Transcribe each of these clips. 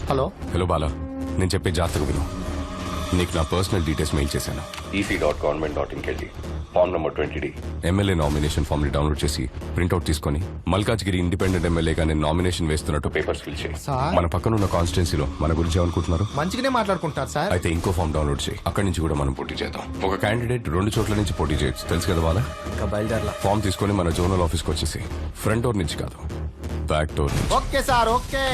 Hello hello Bala, నేను చెప్పే జాగ్రత్తగా విను. నీకు నా పర్సనల్ డీటెయిల్స్ మెయిల్ చేశాను. ec.government.in కెళ్ళి form number 20D MLA nomination form ని డౌన్లోడ్ చేసి ప్రింట్అవుట్ తీసుకొని మల్కాజ్గిరి ఇండిపెండెంట్ ఎమ్మెల్యేగా నేను నామినేషన్ వేస్తున్నట్టు పేపర్స్ ఫిల్ చేయి. సార్ మన పక్కన ఉన్న కాన్స్టిట్యున్సీలో మన గురించి ఏమనుకుంటున్నారు? మంచిగానే మాట్లాడుకుంటారు సార్. అయితే ఇంకో ఫామ్ డౌన్లోడ్ చేయి, అక్కడి నుంచి కూడా మనం పోటీ చేద్దాం. ఒక క్యాండిడేట్ 2 చోట్ల నుంచి పోటీ చేయొచ్చు, తెలుసు కదా బాలా? ఇంకా బయలుదేరలా. ఫామ్ తీసుకొని మన జోనల్ ఆఫీస్కి వచ్చేసి ఫ్రంట్ డోర్ నుంచి కాదు, బ్యాక్ డోర్ నుంచి. Okay sir, okay.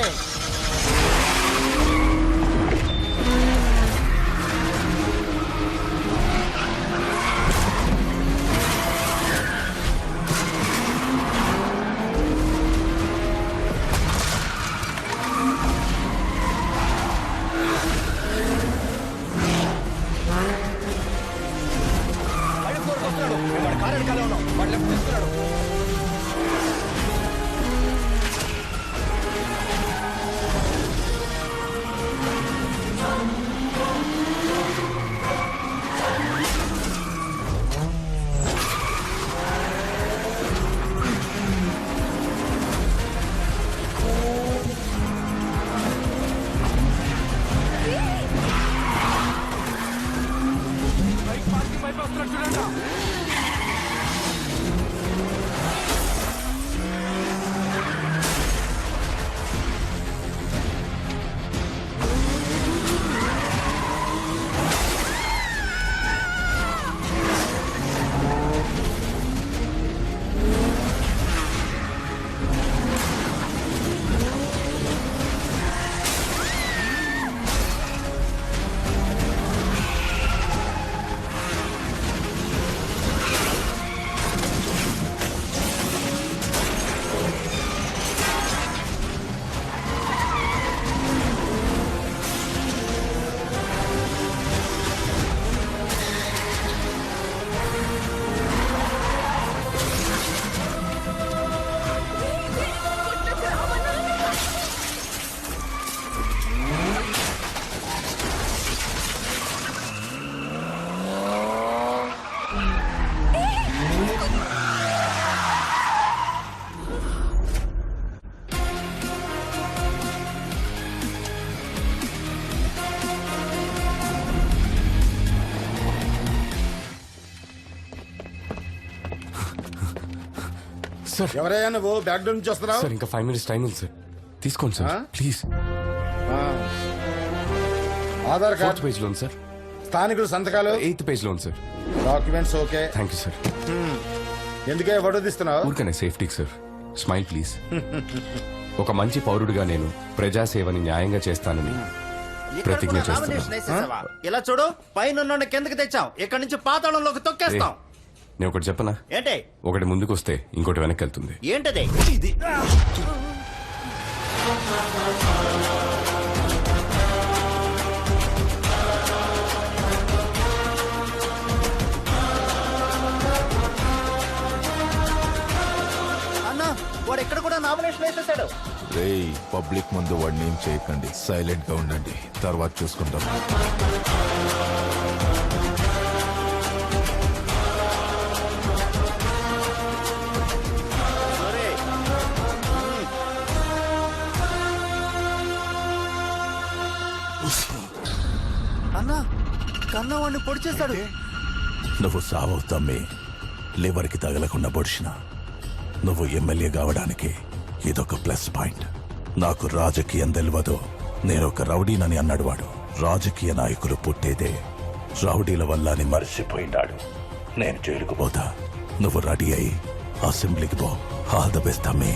సార్ ఎవరయ్యా నువ్వు? బ్యాక్ డోర్ నుంచి వస్తున్నావు? సార్ ఇంకా 5 minutes టైం ఉంది సార్, తీసుకోండి sir please. Aadhaar 4th card, page లో ఉంది సార్. స్థానికులు సంతకాలు, 8th పేజ్ లో ఉంది sir. Documents okay. Thank you sir. ఎందుకే ఫోటో తీస్తున్నావు? ఊరికనే సేఫ్టీకి సార్. Smile please. ఒక మంచి పౌరుడిగా నేను ప్రజాసేవని న్యాయంగా చేస్తానని ప్రతిజ్ఞ చేస్తున్నాను. ఇలా చూడు, పైన కిందకి తెచ్చాం, ఇక్కడ నుంచి పాతాళంలోకి తొక్కేస్తాం. నేను ఒకటి చెప్పనా? ఏంటి? ఒకటి ముందుకు వస్తే ఇంకోటి వెనక్కి వెళ్తుంది. ఏంటది? ఇది అన్నా, వాడు ఎక్కడ కూడా నామినేషన్ వేసేసాడు. రేయ్, పబ్లిక్ ముందు వాడిని ఏం చేయకండి, సైలెంట్ గా ఉండండి, తర్వాత చూసుకుంటాం. అన్నా, కన్నా వాడిని పొడి చేశాడు. నువ్వు సావవు తమ్మి, లివర్ కి తగలకుండా పొడిచిన. నువ్వు ఎమ్మెల్యే కావడానికి ఇదొక ప్లస్ పాయింట్. నాకు రాజకీయం తెలియదు, నేనొక రౌడీనని అన్నాడు వాడు. రాజకీయ నాయకులు పుట్టేదే రౌడీల వల్ల అని మర్చిపోయినాడు. నేను జైలుకు పోతా, నువ్వు రెడీ అయి అసెంబ్లీకి పో. ఆల్ ద బెస్ట్ తమ్మి.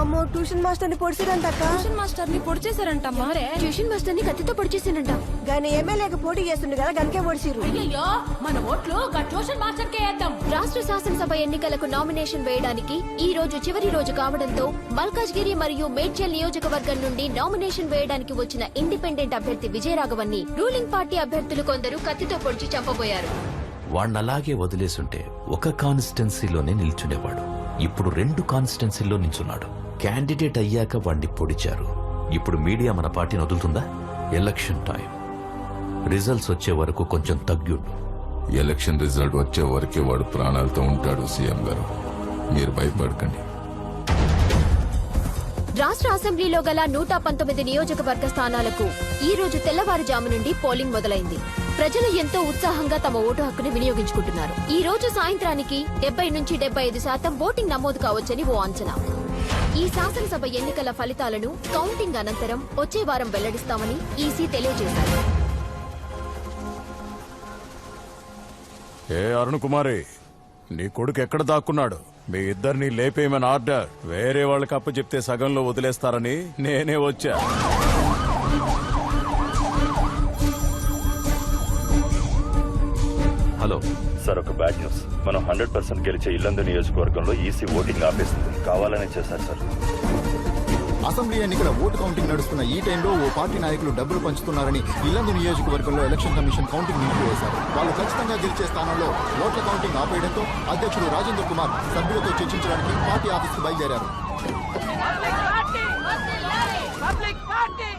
అమ్మో, ట్యూషన్ మాస్టర్ ని పొడిచారంట. ట్యూషన్ మాస్టర్ ని పొడి చేశారంటమ్మా. ట్యూషన్ మాస్టర్ ని కత్తితో పొడిచేసిందంట. గానీ ఎమ్మెల్యేకి పోటీ చేస్తుండే కదా, గనకే పొడిచిరు. అయ్యో, మన ఓట్లు ట్యూషన్ మాస్టర్ కే వేద్దాం. రాష్ట్ర శాసనసభ ఎన్నికలకు నామినేషన్ వేయడానికి ఈ రోజు చివరి రోజు కావడంతో మల్కాజ్గిరి మరియు మేడ్చల్ నియోజకవర్గం నుండి నామినేషన్ వేయడానికి వచ్చిన ఇండిపెండెంట్ అభ్యర్థి విజయరాఘవన్ని రూలింగ్ పార్టీ అభ్యర్థులు కొందరు కత్తితో పొడిచి చంపబోయారు. వాణ్ణలాగే వదిలేసుంటే ఒక కాన్స్టిట్యున్సీలోనే నిల్చునేవాడు. ఇప్పుడు 2 కాన్స్టిట్యున్సీల్లో నిల్చున్నాడు. క్యాండిడేట్ అయ్యాక వాణ్ణి పొడిచారు. ఇప్పుడు మీడియా మన పార్టీని వదులుతుందా? ఎలక్షన్ టైం, రిజల్ట్స్ వచ్చే వరకు కొంచెం తగ్గుండు. ఎలక్షన్ రిజల్ట్ వచ్చే వరకే వాడు ప్రాణాలతో ఉంటాడు సీఎం గారు, మీరు భయపడకండి. రాష్ట్ర అసెంబ్లీలో గల 119 నియోజకవర్గ స్థానాలకు ఈ రోజు తెల్లవారుజాము నుండి పోలింగ్ మొదలైంది. ప్రజలు ఎంతో ఉత్సాహంగా తమ ఓటు హక్కును వినియోగించుకుంటున్నారు. ఈ రోజు సాయంత్రానికి 70 నుంచి 75% ఓటింగ్ నమోదు కావచ్చని ఓ అంచనా. ఈ శాసనసభ ఎన్నికల ఫలితాలను కౌంటింగ్ అనంతరం వచ్చే వారం వెల్లడిస్తామని ఈసీ తెలియజేశారు. ఏ అరుణ్ కుమారి, నీ కొడుకు ఎక్కడ దాక్కున్నాడు? మీ ఇద్దరిని లేపేయమని ఆర్డర్. వేరే వాళ్ళకి అప్పు చెప్తే సగంలో వదిలేస్తారని నేనే వచ్చా. హలో సార్, ఒక బ్యాడ్ న్యూస్. మనం 100% గెలిచే ఇల్లందు నియోజకవర్గంలో ఈసీ ఓటింగ్ ఆపేస్తుంది. కావాలనే చేశారు సార్. అసెంబ్లీ ఎన్నికల ఓటు కౌంటింగ్ నడుస్తున్న ఈ టైంలో ఓ పార్టీ నాయకులు డబ్బులు పంచుతున్నారని ఇల్లందు నియోజకవర్గంలో ఎలక్షన్ కమిషన్ కౌంటింగ్ నిలిపివేశారు. వాళ్ళు ఖచ్చితంగా గెలిచే స్థానంలో ఓట్ల కౌంటింగ్ ఆపేయడంతో అధ్యక్షుడు రాజేంద్ర కుమార్ సభ్యులతో చర్చించడానికి పార్టీ ఆఫీస్కు బయలుదేరారు.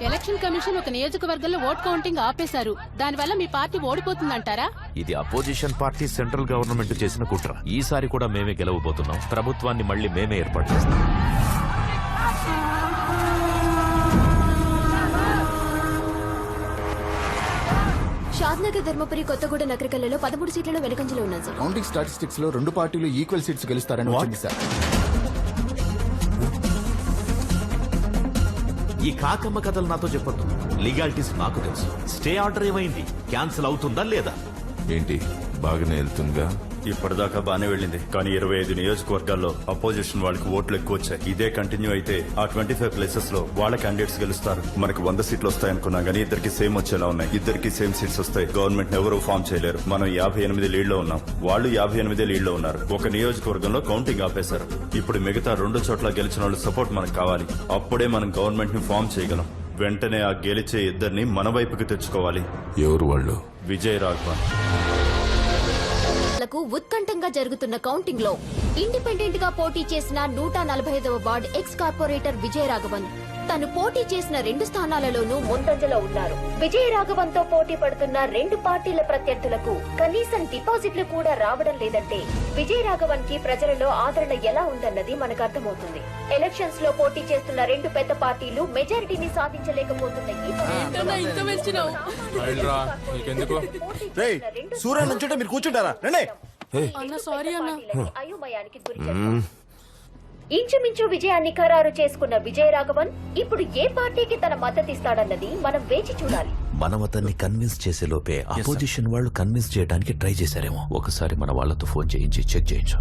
ఎలక్షన్ కమిషన్ ఒక నియోజకవర్గంలో ఓట్ కౌంటింగ్ ఆపేశారు. దానివల్ల మీ పార్టీ ఓడిపోతుందంటారా? ఇది అపోజిషన్ పార్టీ సెంట్రల్ గవర్నమెంట్ చేసిన కుట్ర. ఈసారి కూడా మేమే గెలవబోతున్నాం. ప్రభుత్వాన్ని మళ్ళీ మేమే ఏర్పాటు చేస్తాం. షాద్నగర్, ధర్మపురి, కొత్తగూడ, నగరికల్లలో 13 సీట్లలో వెనుకంజలో ఉన్నాయి సార్. కౌంటింగ్ స్టాటిస్టిక్స్ లో 2 పార్టీలు ఈక్వల్ సీట్స్ గెలుస్తారని వచ్చింది సార్. ఈ కాకమ్మ కథలు నాతో చెప్పొద్దు. లీగాలిటీస్ నాకు తెలుసు. స్టే ఆర్డర్ ఏమైంది? క్యాన్సిల్ అవుతుందా లేదా? ఏంటి బాగానే వెళ్తుందిగా? ఇప్పటిదాకా బానే వెళ్ళింది, కానీ 25 నియోజకవర్గాల్లో అపోజిషన్ వాళ్ళకి ఓట్లు ఎక్కువ వచ్చాయి. ఇదే కంటిన్యూ అయితే ఆ 25 ప్లేసెస్ లో వాళ్ళ క్యాండిడేట్స్ గెలుస్తారు. మనకు 100 సీట్లు వస్తాయనుకున్నాం, కానీ ఇద్దరికి సేమ్ వచ్చేలా ఉన్నాయి. ఇద్దరికి సేమ్ సీట్స్ వస్తాయి. గవర్నమెంట్ ఎవరూ ఫామ్ చేయలేరు. మనం 58 లీడ్ లో ఉన్నాం, వాళ్ళు 58 లీడ్ లో ఉన్నారు. ఒక నియోజకవర్గంలో కౌంటింగ్ ఆపేశారు. ఇప్పుడు మిగతా 2 చోట్ల గెలిచిన వాళ్ళ సపోర్ట్ మనకు కావాలి. అప్పుడే మనం గవర్నమెంట్ ని ఫామ్ చేయగలం. వెంటనే ఆ గెలిచే ఇద్దరిని మన వైపుకి తెచ్చుకోవాలి. ఎవరు వాళ్ళు? విజయ్ రాఘవన్. ఉత్కంఠంగా జరుగుతున్న కౌంటింగ్ లో ఇండిపెండెంట్ గా పోటీ చేసిన 145వ ward ex corporator Vijaya Raghavan తను పోటీ చేసిన 2 స్థానాలలోనూ ముందంజలో ఉన్నారు. విజయ రాఘవన్ తో పోటీ పడుతున్న 2 పార్టీల ప్రత్యర్థులకు కనీసం డిపాజిట్లు కూడా రావడం లేదంటే విజయ రాఘవన్ కి ప్రజలలో ఆదరణ ఎలా ఉందన్నది మనకు అర్థమవుతుంది. ఎలక్షన్స్ లో పోటీ చేస్తున్న 2 పెద్ద పార్టీలు మెజారిటీని సాధించలేకపోతున్న సూర్య నుంచుంటే మీరు కూర్చుంటారా? రండి. అయోమయానికి గురి. ఇంచుమించు విజయాన్ని ఖరారు చేసుకున్న విజయ రాఘవన్ ఇప్పుడు ఏ పార్టీకి తన మద్దతిస్తాడన్నది మనం వేచి చూడాలి. మనం అతన్ని కన్విన్స్ చేసే లోపే అపోజిషన్ వాళ్ళు కన్విన్స్ చేయడానికి ట్రై చేశారేమో. ఒకసారి మన వాళ్ళతో ఫోన్ చేయించి చెక్ చేయించు.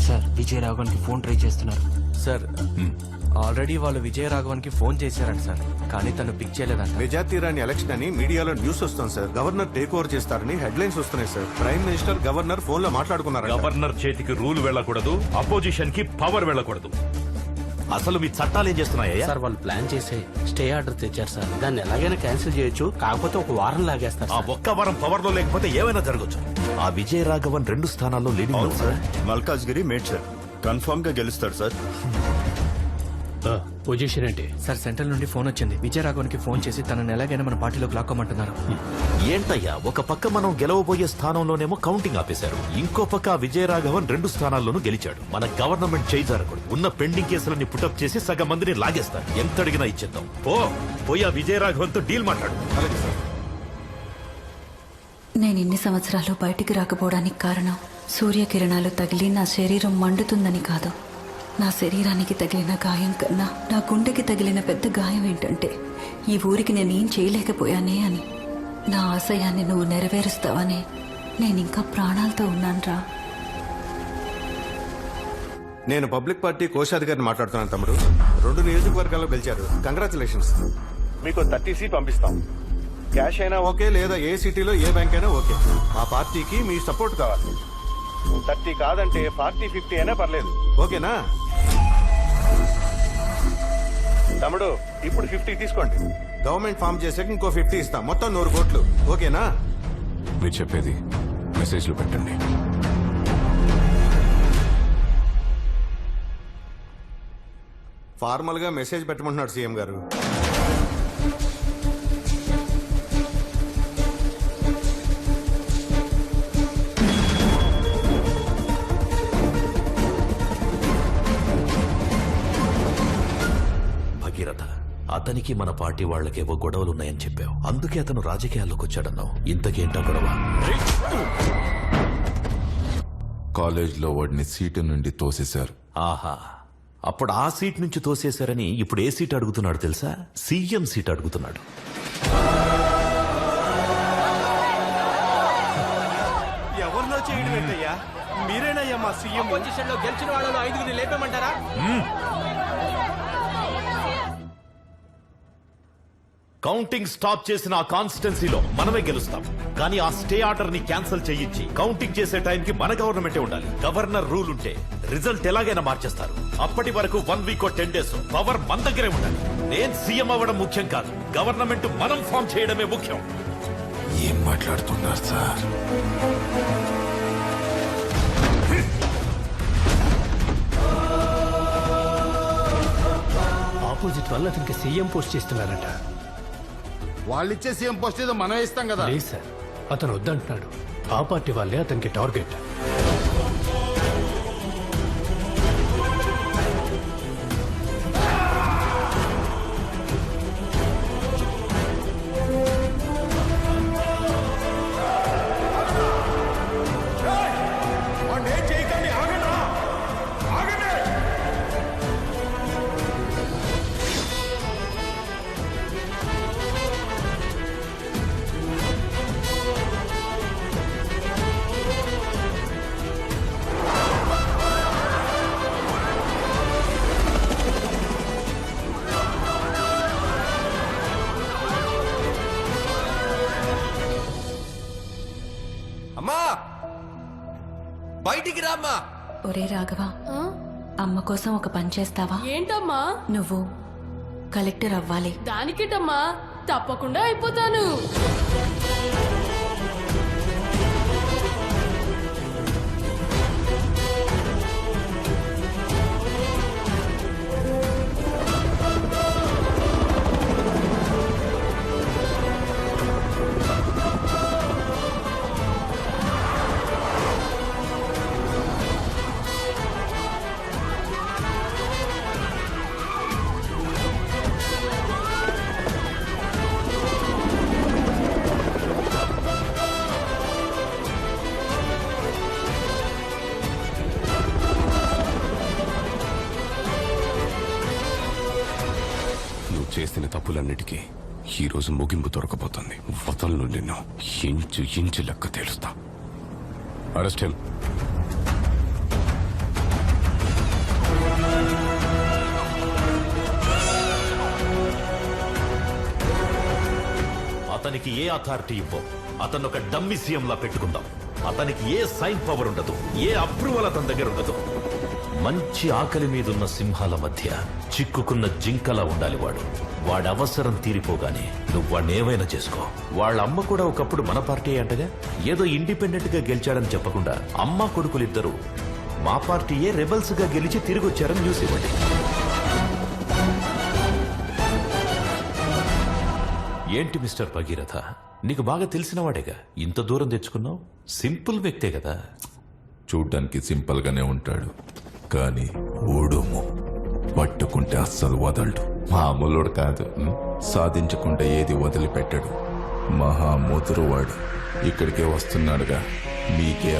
సార్, విజయ రాఘవన్ కి ఫోన్ ట్రై చేస్తున్నారు సార్. ఆల్రెడీ వాళ్ళు విజయ రాఘవన్ కి ఫోన్ చేశారంట సార్, కానీ తను పిక్ చేయలేదంట. మెజార్టీ రాని ఎలక్షన్ అని మీడియాలో న్యూస్ వస్తుంది సార్. గవర్నర్ టేక్ ఓవర్ చేస్తారని హెడ్లైన్స్ వస్తున్నాయి sir. Prime minister governor phone లో మాట్లాడుకున్నారు. గవర్నర్ చేతికి రూల్ వెళ్ళకూడదు, అపోజిషన్ కి పవర్ వెళ్ళకూడదు. అసలు మీ చట్టాలు ఏం చేస్తున్నాయా? సార్, వాళ్ళు ప్లాన్ చేసి స్టే ఆర్డర్ తెచ్చారు సార్. దాన్ని ఎలాగైనా క్యాన్సిల్ చేయొచ్చు, కాకపోతే ఒక వారం లాగేస్తారు. ఆ ఒక్క వారం పవర్ లో లేకపోతే ఏమైనా జరగచ్చు. ఆ విజయ రాఘవన్ 2 స్థానాల్లో లీడింగ్ లో సార్. మల్కాజ్గిరి మేడ్చల్ కన్ఫర్మ్ గా గెలుస్తాడు సార్. పొజిషన్ ఏంటి సార్? సెంట్రల్ నుండి ఫోన్ వచ్చింది. విజయ రాఘవన్ కి ఫోన్ చేసి తనని ఎలాగైనా మన పార్టీలోకి లాక్కోమంటున్నారు. ఏంటయ్యా, ఒక పక్క మనం గెలవబోయే స్థానంలోనేమో కౌంటింగ్ ఆపేశారు, ఇంకో పక్క విజయ రాఘవన్ 2 స్థానాల్లోనూ గెలిచాడు. మన గవర్నమెంట్ చేయి జరగకూడదు. ఉన్న పెండింగ్ కేసులన్నీ పుటప్ చేసి సగం మందిని లాగేస్తారు. ఎంత అడిగినా ఇచ్చేద్దాం. పోయి ఆ విజయ రాఘవన్ తో డీల్ మాట్లాడు. నేను ఇన్ని సంవత్సరాలు బయటికి రాకపోవడానికి కారణం సూర్యకిరణాలు తగిలి నా శరీరం మండుతుందని కాదు. నా శరీరానికి తగిలిన గాయం కన్నా నా గుండెకి తగిలిన పెద్ద గాయం ఏంటంటే ఈ ఊరికి నేనేం చేయలేకపోయానే అని. నా ఆశయాన్ని నువ్వు నెరవేరుస్తావని నేనింకా ప్రాణాలతో ఉన్నానురా. నేను పబ్లిక్ పార్టీ కోశాధికారిని మాట్లాడుతున్నాను తమ్ముడు. 2 నియోజకవర్గాల్లో గెలిచారు. కంగ్రాచులేషన్స్. మీకు 30 సీట్ పంపిస్తాం. క్యాష్ అయినా ఓకే, లేదా ఏ సిటీలో ఏ బ్యాంక్ అయినా ఓకే. మా పార్టీకి మీ సపోర్ట్ కావాలి. 30 కాదంటే 40, 50 అయినా పర్లేదు. ఓకేనా తమ్ముడు? ఇప్పుడు 50 తీసుకోండి. గవర్నమెంట్ ఫామ్ చేసాక ఇంకో 50 ఇస్తాం. మొత్తం 100 కోట్లు. ఓకేనా? మీరు చెప్పేది మెసేజ్లు పెట్టండి. ఫార్మల్ గా మెసేజ్ పెట్టమంటున్నాడు సీఎం గారు. అతనికి మన పార్టీ వాళ్ళకేవో గొడవలున్నాయని చెప్పావు, అందుకే అతను రాజకీయాల్లోకి వచ్చాడన్నావు. ఇంతకేంటా గొడవ? కాలేజ్లో వాడిని సీటు నుండి తోసేశారు. ఆహా, అప్పుడు ఆ సీట్ నుంచి తోసేశారని ఇప్పుడు ఏ సీట్ అడుగుతున్నాడు తెలుసా? సీఎం సీట్ అడుగుతున్నాడు. ఎవరిలో చేయడం ఏంటయ్యా? మీరేనయ్యా మా సీఎం. పొజిషన్ లో గెలిచిన వాళ్ళలో 5 లేపేమంటారా? కౌంటింగ్ స్టాప్ చేసిన ఆ కాన్స్టిట్యున్సీలో మనమే గెలుస్తాం. కానీ ఆ స్టే ఆర్డర్ ని క్యాన్సిల్ చేయించి కౌంటింగ్ చేసే టైంకి మన గవర్నమెంటే ఉండాలి. గవర్నర్ రూల్ ఉంటే రిజల్ట్ ఎలాగైనా మార్చేస్తారు. అప్పటి వరకు 1 వీక్ 10 డేస్ పవర్ మన దగ్గరే ఉండాలి. నేను సీఎం అవ్వడం ముఖ్యం కాదు, గవర్నమెంట్ మనం ఫామ్ చేయడమే ముఖ్యం. ఏం మాట్లాడుతున్నారు సార్? ఆపోజిట్ వల్ల అతనికి సీఎం పోస్ట్ చేస్తున్నారట. వాళ్ళిచ్చే సీఎం పోస్ట్ ఏదో మనం ఇస్తాం కదా. లేదు సార్, అతను వద్దంటున్నాడు. ఆ పార్టీ వాళ్ళే అతనికి టార్గెట్. అమ్మా బయటికి రామ్మా. ఒరే రాఘవ, అమ్మ కోసం ఒక పని చేస్తావా? ఏంటమ్మా? నువ్వు కలెక్టర్ అవ్వాలి. దానికేటమ్మా, తప్పకుండా అయిపోతాను. చేసిన తప్పులన్నిటికీ ఈ రోజు ముగింపు దొరకబోతుంది. వదలను నిన్ను, ఇంచు ఇంచు లెక్క తేలుస్తా. Arrest him. అతనికి ఏ అథారిటీ ఇవ్వం. అతను ఒక డమ్మి సీఎం లా పెట్టుకుందాం. అతనికి ఏ సైన్ పవర్ ఉండదు, ఏ అప్రూవల్ అతని దగ్గర ఉండదు. మంచి ఆకలి మీదున్న సింహాల మధ్య చిక్కుకున్న జింకలా ఉండాలి వాడు. వాడి అవసరం తీరిపోగానే నువ్వు వాడిని ఏమైనా చేసుకో. వాళ్ళ అమ్మ కూడా ఒకప్పుడు మన పార్టీ అంటగా. ఏదో ఇండిపెండెంట్ గా గెలిచాడని చెప్పకుండా అమ్మ కొడుకులిద్దరూ మా పార్టీయే రెబల్స్ గా గెలిచి తిరిగి వచ్చారని న్యూస్ ఇవ్వండి. ఏంటి మిస్టర్ భగీరథ, నీకు బాగా తెలిసినవాడేగా, ఇంత దూరం తెచ్చుకున్నావు? సింపుల్ వ్యక్తే కదా. చూడ్డానికి సింపుల్ గానే ఉంటాడు, కానీ ఊడుము పట్టుకుంటే అస్సలు వదలడు. మామూలుడు కాదు, సాధించకుండా ఏది వదిలిపెట్టాడు. మహా ముదురువాడు. ఇక్కడికే వస్తున్నాడుగా, మీకే